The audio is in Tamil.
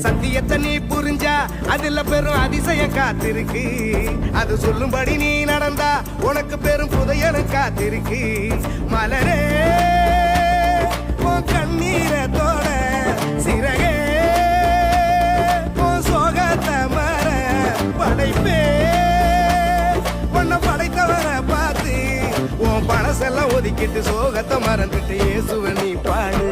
சத்தியத்தை நீ புரிஞ்சா அதுல பெரும் அதிசயம் காத்திருக்கு. அது சொல்லும்படி நீ நடந்தா உனக்கு பெரும் புதையலும் காத்திருக்கு. மலரே கண்ணீரத்தோட சிறகே சோகத்தை மர படைப்பே உன்னை படைத்தவரை பார்த்து உன் பழசெல்லாம் ஒதுக்கிட்டு சோகத்தை மறந்துட்டு இயேசுவை நீ பாடு.